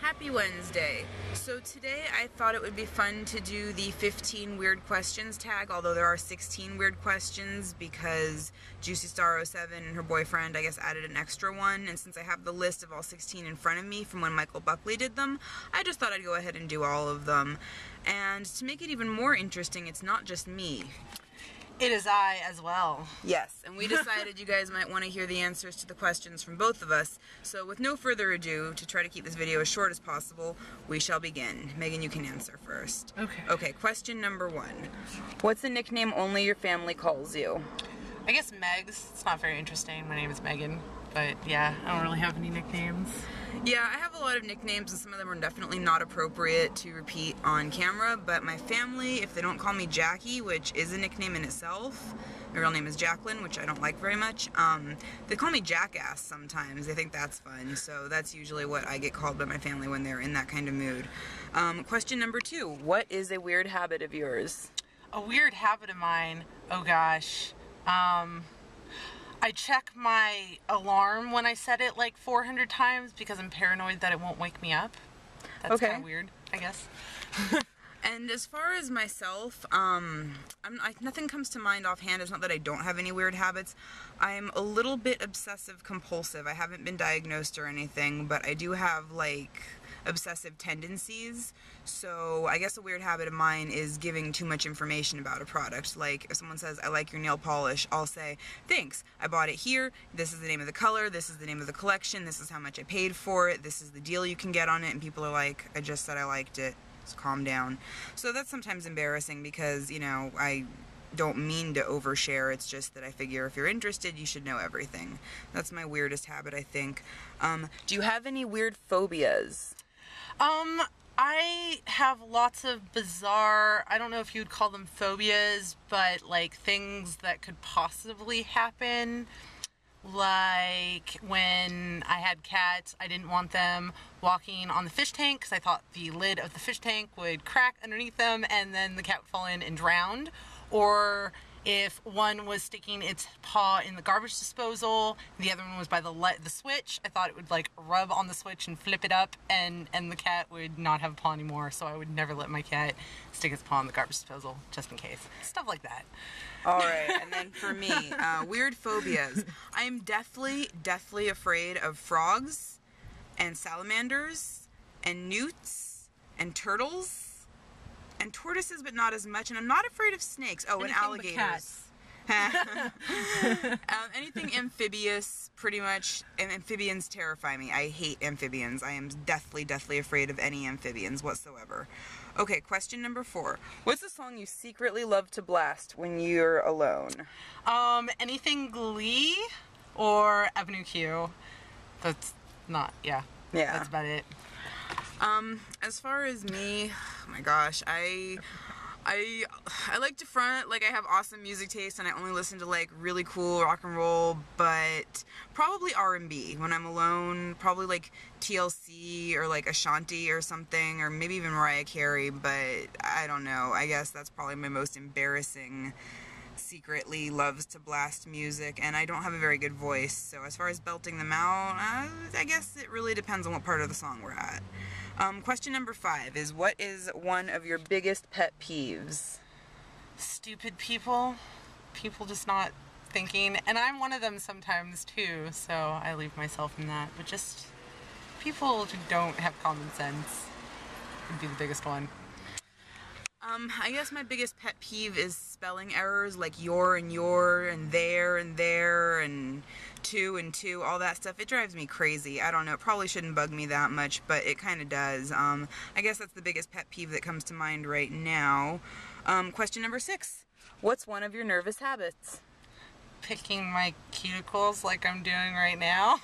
Happy Wednesday. So today I thought it would be fun to do the 15 weird questions tag, although there are 16 weird questions because Juicy Star 07 and her boyfriend, I guess, added an extra one, and since I have the list of all 16 in front of me from when Michael Buckley did them, I just thought I'd go ahead and do all of them. And to make it even more interesting, it's not just me. It is I as well. Yes, and we decided you guys might want to hear the answers to the questions from both of us. So with no further ado, to try to keep this video as short as possible, we shall begin. Megan, you can answer first. Okay. Okay, question number 1. What's a nickname only your family calls you? I guess Megs. It's not very interesting. My name is Megan. But yeah, I don't really have any nicknames. Yeah, I have a lot of nicknames and some of them are definitely not appropriate to repeat on camera, but my family, if they don't call me Jackie, which is a nickname in itself, my real name is Jacqueline, which I don't like very much, they call me Jackass sometimes. They think that's fun, so that's usually what I get called by my family when they're in that kind of mood. Question number 2, what is a weird habit of yours? A weird habit of mine? Oh gosh. I check my alarm when I set it like 400 times because I'm paranoid that it won't wake me up. That's kind of weird, I guess. And as far as myself, nothing comes to mind offhand. It's not that I don't have any weird habits. I'm a little bit obsessive compulsive. I haven't been diagnosed or anything, but I do have like obsessive tendencies. So I guess a weird habit of mine is giving too much information about a product. Like if someone says, I like your nail polish, I'll say, thanks, I bought it here, this is the name of the color, this is the name of the collection, this is how much I paid for it, this is the deal you can get on it, and people are like, I just said I liked it, so calm down. So that's sometimes embarrassing because, you know, I don't mean to overshare, it's just that I figure if you're interested, you should know everything. That's my weirdest habit, I think. Do you have any weird phobias? I have lots of bizarre, I don't know if you'd call them phobias, but like things that could possibly happen. Like when I had cats, I didn't want them walking on the fish tank because I thought the lid of the fish tank would crack underneath them and then the cat would fall in and drown. Or if one was sticking its paw in the garbage disposal, the other one was by the switch, I thought it would like rub on the switch and flip it up and the cat would not have a paw anymore, so I would never let my cat stick its paw in the garbage disposal, just in case. Stuff like that. Alright, and then for me, weird phobias. I am deathly afraid of frogs, and salamanders, and newts, and turtles, and tortoises, but not as much, and I'm not afraid of snakes. Oh, and alligators. Anything amphibious, pretty much, and amphibians terrify me. I hate amphibians. I am deathly afraid of any amphibians whatsoever. Okay, question number 4. What's the song you secretly love to blast when you're alone? Anything Glee or Avenue Q. That's not, yeah. That's about it. As far as me, oh my gosh, I like to front like I have awesome music taste and I only listen to like really cool rock and roll, but probably R&B when I'm alone, probably like TLC or like Ashanti or something, or maybe even Mariah Carey, but I don't know, I guess that's probably my most embarrassing secretly loves to blast music, and I don't have a very good voice, so as far as belting them out, I guess it really depends on what part of the song we're at. Question number 5 is, what is one of your biggest pet peeves? Stupid people. People just not thinking, and I'm one of them sometimes too, so I leave myself in that, but just people who don't have common sense would be the biggest one. I guess my biggest pet peeve is spelling errors, like your and there and two and two, all that stuff. It drives me crazy. I don't know, it probably shouldn't bug me that much, but it kind of does. I guess that's the biggest pet peeve that comes to mind right now. Question number 6. What's one of your nervous habits? Picking my cuticles like I'm doing right now.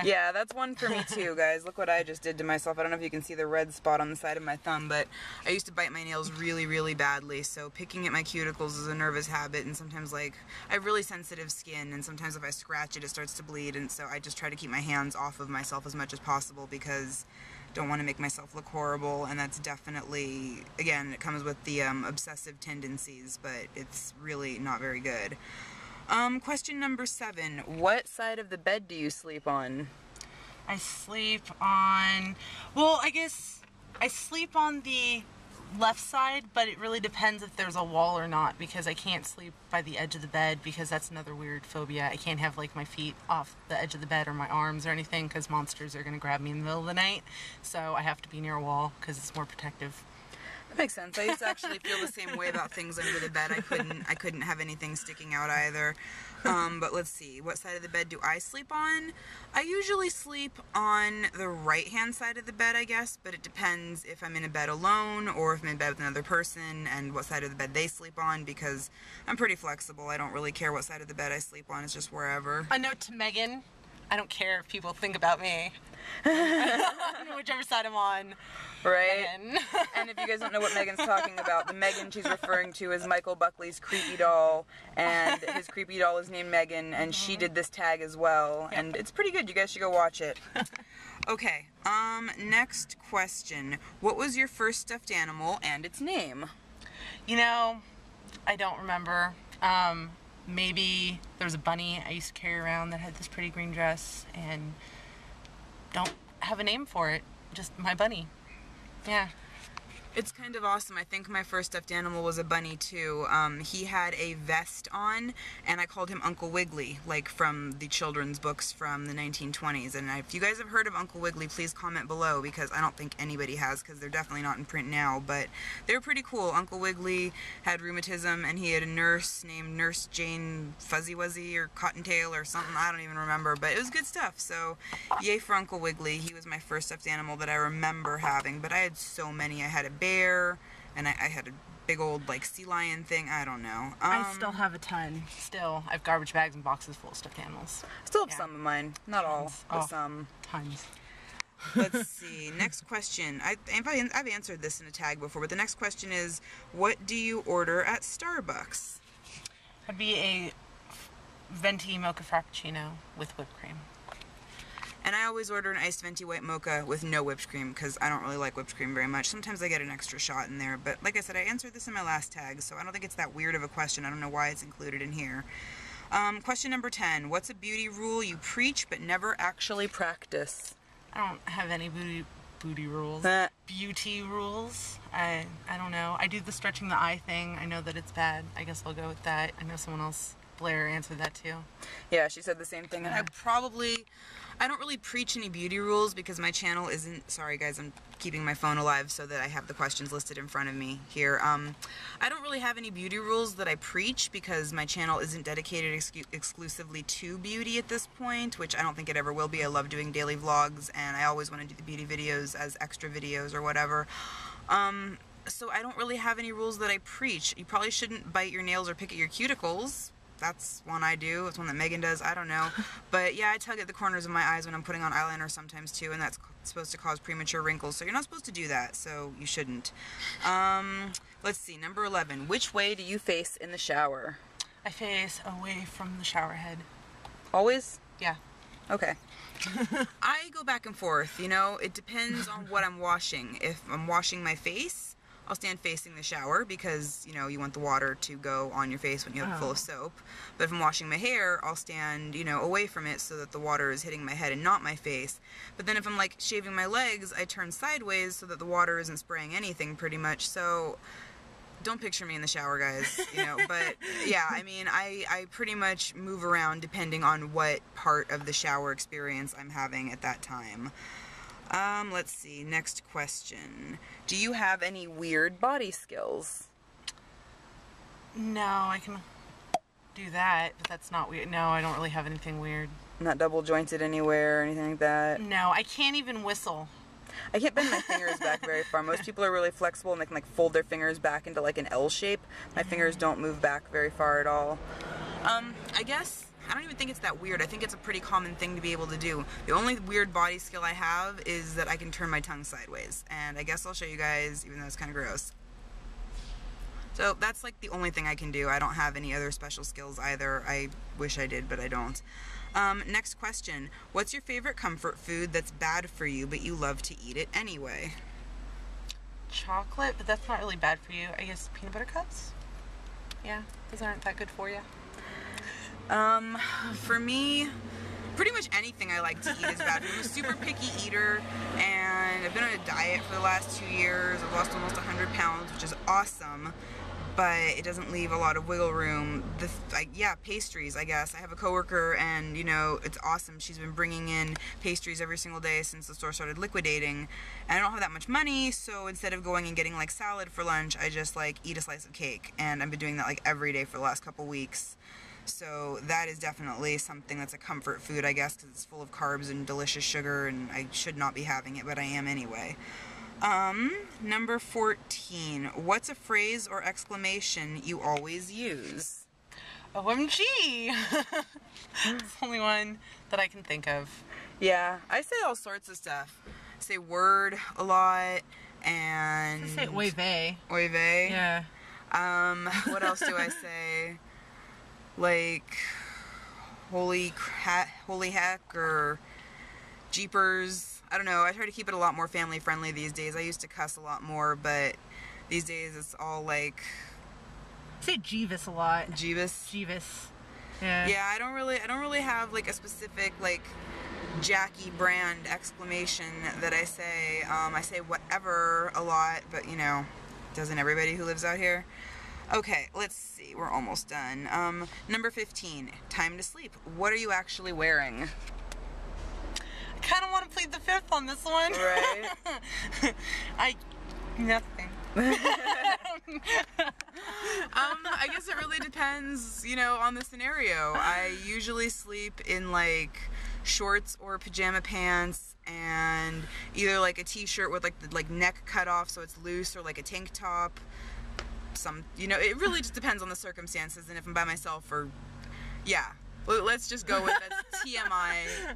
Yeah, that's one for me too, guys. Look what I just did to myself. I don't know if you can see the red spot on the side of my thumb, but I used to bite my nails really badly, so picking at my cuticles is a nervous habit, and sometimes, like, I have really sensitive skin, and sometimes if I scratch it, it starts to bleed, and so I just try to keep my hands off of myself as much as possible because I don't want to make myself look horrible, and that's definitely, again, it comes with the obsessive tendencies, but it's really not very good. Question number 7. What side of the bed do you sleep on? I sleep on, well, I guess I sleep on the left side, but it really depends if there's a wall or not, because I can't sleep by the edge of the bed, because that's another weird phobia. I can't have like my feet off the edge of the bed or my arms or anything, because monsters are going to grab me in the middle of the night. So I have to be near a wall because it's more protective. That makes sense. I used to actually feel the same way about things under the bed. I couldn't have anything sticking out either. But let's see. What side of the bed do I sleep on? I usually sleep on the right-hand side of the bed, I guess, but it depends if I'm in a bed alone or if I'm in bed with another person and what side of the bed they sleep on, because I'm pretty flexible. I don't really care what side of the bed I sleep on. It's just wherever. A note to Megan. I don't care if people think about me. Whichever side I'm on. Right? Megan. And if you guys don't know what Megan's talking about, the Megan she's referring to is Michael Buckley's creepy doll, and his creepy doll is named Megan, and she did this tag as well, and it's pretty good. You guys should go watch it. Okay, next question. What was your first stuffed animal and its name? You know, I don't remember. Maybe there was a bunny I used to carry around that had this pretty green dress, and don't have a name for it. Just my bunny. Yeah. It's kind of awesome. I think my first stuffed animal was a bunny too. He had a vest on, and I called him Uncle Wiggly, like from the children's books from the 1920s. And if you guys have heard of Uncle Wiggly, please comment below, because I don't think anybody has, because they're definitely not in print now. But they were pretty cool. Uncle Wiggly had rheumatism, and he had a nurse named Nurse Jane Fuzzy Wuzzy or Cottontail or something. I don't even remember, but it was good stuff. So yay for Uncle Wiggly. He was my first stuffed animal that I remember having, but I had so many. I had a bear, and I had a big old like sea lion thing. I don't know. I still have a ton. Still, I have garbage bags and boxes full of stuffed animals. Still have some of mine. Not all, but some. Tons. Let's see. Next question. I've answered this in a tag before, but the next question is, what do you order at Starbucks? I'd be a venti mocha frappuccino with whipped cream. And I always order an iced venti white mocha with no whipped cream, because I don't really like whipped cream very much. Sometimes I get an extra shot in there, but like I said, I answered this in my last tag, so I don't think it's that weird of a question. I don't know why it's included in here. Question number 10. What's a beauty rule you preach but never actually practice? I don't have any booty rules. Beauty rules. I don't know. I do the stretching the eye thing. I know that it's bad. I guess I'll go with that. I know someone else, Blair, answered that too. Yeah, she said the same thing. And I don't really preach any beauty rules, because my channel isn't, sorry guys, I'm keeping my phone alive so that I have the questions listed in front of me here. I don't really have any beauty rules that I preach, because my channel isn't dedicated exclusively to beauty at this point, which I don't think it ever will be. I love doing daily vlogs, and I always want to do the beauty videos as extra videos or whatever. So I don't really have any rules that I preach. You probably shouldn't bite your nails or pick at your cuticles. That's one I do. It's one that Megan does. I don't know. But yeah, I tug at the corners of my eyes when I'm putting on eyeliner sometimes too, and that's supposed to cause premature wrinkles. So you're not supposed to do that, so you shouldn't. Let's see, number 11. Which way do you face in the shower? I face away from the shower head. Always? Yeah. Okay. I go back and forth, you know. It depends on what I'm washing. If I'm washing my face, I'll stand facing the shower, because, you know, you want the water to go on your face when you have it full of soap. But if I'm washing my hair, I'll stand, you know, away from it so that the water is hitting my head and not my face. But then if I'm, like, shaving my legs, I turn sideways so that the water isn't spraying anything, pretty much. So don't picture me in the shower, guys, you know. But, yeah, I mean, I pretty much move around depending on what part of the shower experience I'm having at that time. Let's see, next question. Do you have any weird body skills? No, I can do that, but that's not weird. No, I don't really have anything weird. Not double jointed anywhere or anything like that? No, I can't even whistle. I can't bend my fingers back very far. Most people are really flexible and they can like fold their fingers back into like an L shape. My fingers don't move back very far at all. I guess I don't even think it's that weird. I think it's a pretty common thing to be able to do. The only weird body skill I have is that I can turn my tongue sideways. And I guess I'll show you guys, even though it's kind of gross. So that's like the only thing I can do. I don't have any other special skills either. I wish I did, but I don't. Next question. What's your favorite comfort food that's bad for you, but you love to eat it anyway? Chocolate, but that's not really bad for you. I guess peanut butter cups? Yeah, those aren't that good for you. For me, pretty much anything I like to eat is bad. I'm a super picky eater, and I've been on a diet for the last 2 years. I've lost almost 100 pounds, which is awesome, but it doesn't leave a lot of wiggle room. Yeah, pastries, I guess. I have a coworker, and you know, it's awesome. She's been bringing in pastries every single day since the store started liquidating, and I don't have that much money, so instead of going and getting like salad for lunch, I just like eat a slice of cake, and I've been doing that like every day for the last couple weeks. So that is definitely something that's a comfort food, I guess, because it's full of carbs and delicious sugar, and I should not be having it, but I am anyway. Number 14. What's a phrase or exclamation you always use? OMG! It's the only one that I can think of. Yeah, I say all sorts of stuff. I say word a lot, and... I say oy vey. Oy vey? Yeah. What else do I say? Like, holy heck, or jeepers. I don't know. I try to keep it a lot more family friendly these days. I used to cuss a lot more, but these days it's all like... I say Jeevis a lot. Jeevis? Jeevis. Yeah. Yeah, I don't really have like a specific like Jackie brand exclamation that I say. I say whatever a lot, but you know, doesn't everybody who lives out here? Okay, let's see. We're almost done. Number 15. Time to sleep. What are you actually wearing? I kind of want to plead the fifth on this one. Right. Nothing. I guess it really depends, you know, on the scenario. I usually sleep in like shorts or pajama pants, and either like a t-shirt with like the neck cut off so it's loose, or like a tank top. You know, it really just depends on the circumstances and if I'm by myself, or yeah. Let's just go with that's TMI.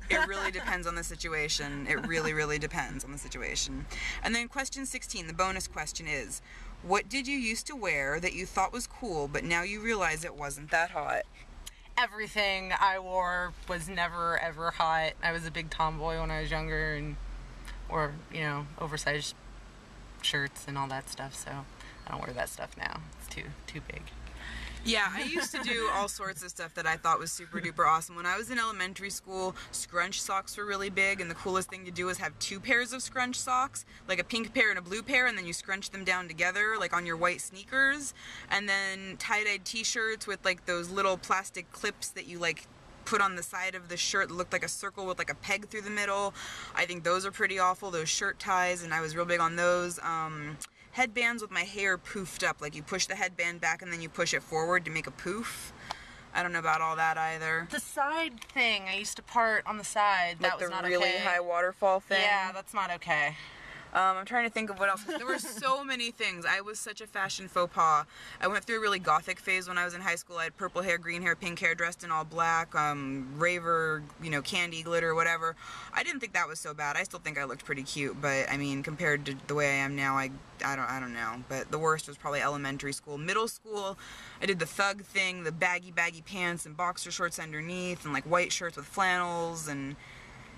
It really depends on the situation. It really, really depends on the situation. And then question 16, the bonus question is, what did you used to wear that you thought was cool, but now you realize it wasn't that hot? Everything I wore was never, ever hot. I was a big tomboy when I was younger, or, you know, oversized shirts and all that stuff, so I don't wear that stuff now. It's too big. Yeah, I used to do all sorts of stuff that I thought was super duper awesome. When I was in elementary school, scrunch socks were really big, and the coolest thing to do was have 2 pairs of scrunch socks, like a pink pair and a blue pair, and then you scrunch them down together, like on your white sneakers, and then tie-dyed t-shirts with like those little plastic clips that you like put on the side of the shirt that looked like a circle with like a peg through the middle. I think those are pretty awful, those shirt ties, and I was real big on those. Headbands with my hair poofed up, like you push the headband back and then you push it forward to make a poof. I don't know about all that either. The side thing, I used to part on the side. Like that was not okay. the really high waterfall thing? Yeah, that's not okay. I'm trying to think of what else. There were so many things. I was such a fashion faux pas. I went through a really gothic phase when I was in high school. I had purple hair, green hair, pink hair, dressed in all black, raver, you know, candy, glitter, whatever. I didn't think that was so bad. I still think I looked pretty cute, but I mean, compared to the way I am now, I don't know. But the worst was probably elementary school. Middle school, I did the thug thing, the baggy pants and boxer shorts underneath, and like white shirts with flannels, and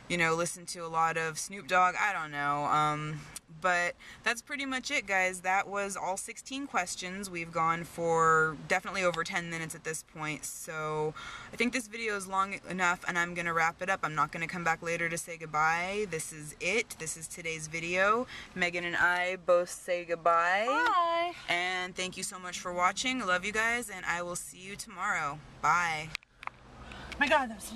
you know, listened to a lot of Snoop Dogg. I don't know. But that's pretty much it, guys. That was all 16 questions. We've gone for definitely over 10 minutes at this point, so I think this video is long enough, and I'm going to wrap it up. I'm not going to come back later to say goodbye. This is it. This is today's video. Megan and I both say goodbye. Bye. And thank you so much for watching. I love you guys, and I will see you tomorrow. Bye. Oh my God, that was so